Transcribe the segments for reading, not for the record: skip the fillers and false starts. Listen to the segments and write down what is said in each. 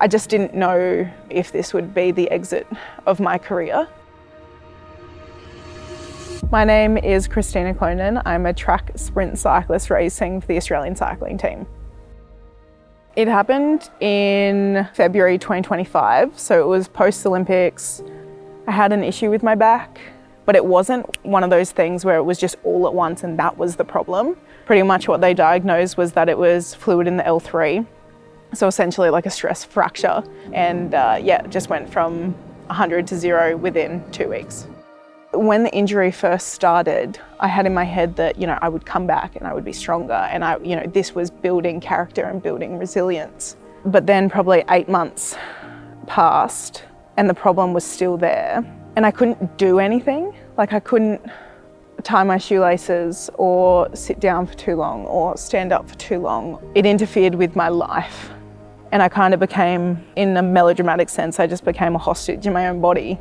I just didn't know if this would be the exit of my career. My name is Kristina Clonan. I'm a track sprint cyclist racing for the Australian cycling team. It happened in February 2025, so it was post-Olympics. I had an issue with my back, but it wasn't one of those things where it was just all at once and that was the problem. Pretty much what they diagnosed was that it was fluid in the L3, so essentially like a stress fracture. And it just went from 100 to 0 within 2 weeks. When the injury first started, I had in my head that, I would come back and I would be stronger, and this was building character and building resilience. But then probably 8 months passed and the problem was still there, and I couldn't do anything. Like, I couldn't tie my shoelaces or sit down for too long or stand up for too long. It interfered with my life, and I kind of became, in a melodramatic sense, I just became a hostage in my own body.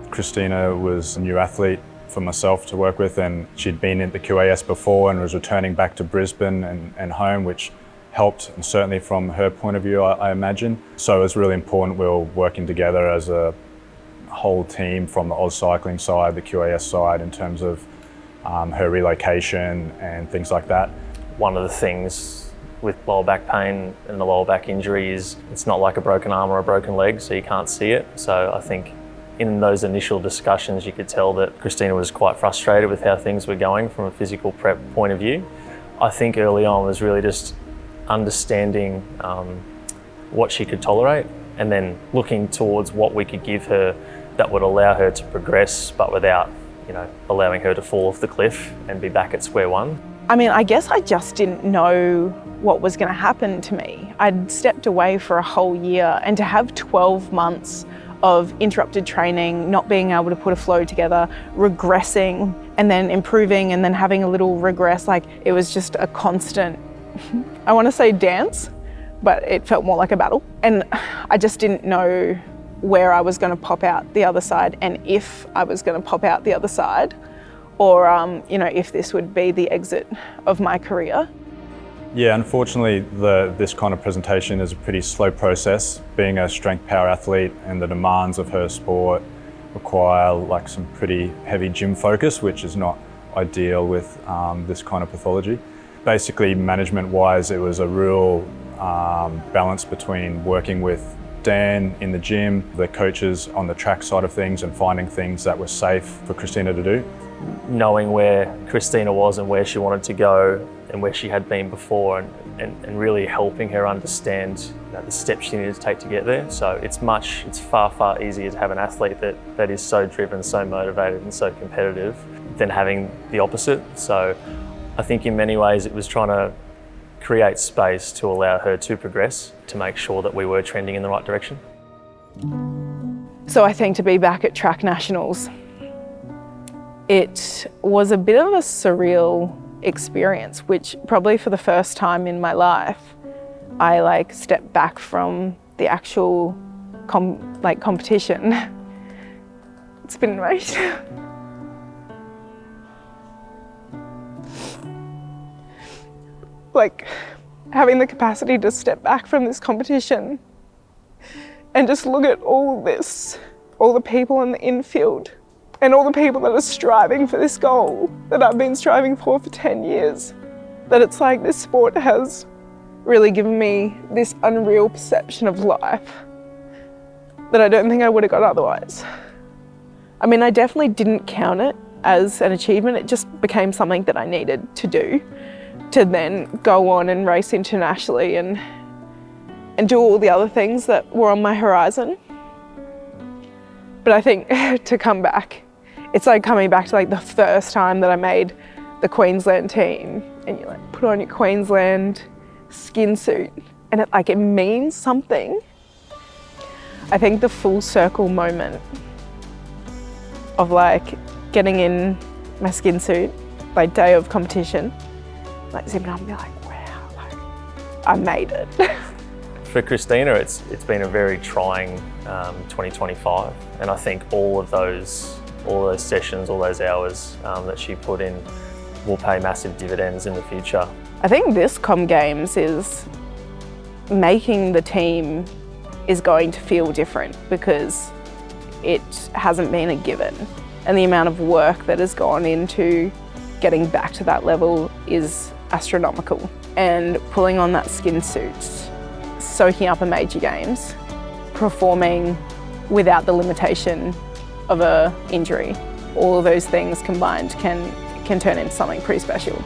Kristina was a new athlete for myself to work with, and she'd been at the QAS before and was returning back to Brisbane and home, which helped, and certainly from her point of view, I imagine. So it was really important we were working together as a whole team from the Oz Cycling side, the QAS side, in terms of her relocation and things like that. One of the things with lower back pain and the lower back injury is it's not like a broken arm or a broken leg, so you can't see it. So I think in those initial discussions, you could tell that Kristina was quite frustrated with how things were going from a physical prep point of view. I think early on was really just understanding what she could tolerate, and then looking towards what we could give her that would allow her to progress, but without, allowing her to fall off the cliff and be back at square one. I guess I just didn't know what was going to happen to me. I'd stepped away for a whole year, and to have 12 months of interrupted training, not being able to put a flow together, regressing and then improving and then having a little regress, it was just a constant, I want to say dance, but it felt more like a battle. And I just didn't know where I was going to pop out the other side, and if I was going to pop out the other side, or if this would be the exit of my career. Yeah, unfortunately, this kind of presentation is a pretty slow process. Being a strength power athlete and the demands of her sport require some pretty heavy gym focus, which is not ideal with this kind of pathology. Basically, management-wise, it was a real balance between working with Dan in the gym, the coaches on the track side of things, and finding things that were safe for Kristina to do. Knowing where Kristina was and where she wanted to go and where she had been before, and really helping her understand the steps she needed to take to get there. So it's far, far easier to have an athlete that is so driven, so motivated and so competitive than having the opposite. So I think in many ways it was trying to create space to allow her to progress, to make sure that we were trending in the right direction. So I think to be back at track nationals, it was a bit of a surreal experience, which probably for the first time in my life, I stepped back from the actual competition. It's been great. Having the capacity to step back from this competition and just look at all this, all the people in the infield and all the people that are striving for this goal that I've been striving for 10 years. That it's this sport has really given me this unreal perception of life that I don't think I would have got otherwise. I definitely didn't count it as an achievement. It just became something that I needed to do, to then go on and race internationally and do all the other things that were on my horizon. But I think to come back, it's coming back to the first time that I made the Queensland team, and you put on your Queensland skin suit, and it means something. I think the full circle moment of getting in my skin suit, day of competition, zipping up and be wow, I made it. For Kristina, it's been a very trying 2025, and I think all those sessions, all those hours that she put in will pay massive dividends in the future. I think this Com Games is making the team is going to feel different because it hasn't been a given. And the amount of work that has gone into getting back to that level is astronomical. And pulling on that skin suit, soaking up a major games, performing without the limitation of an injury, all of those things combined can turn into something pretty special.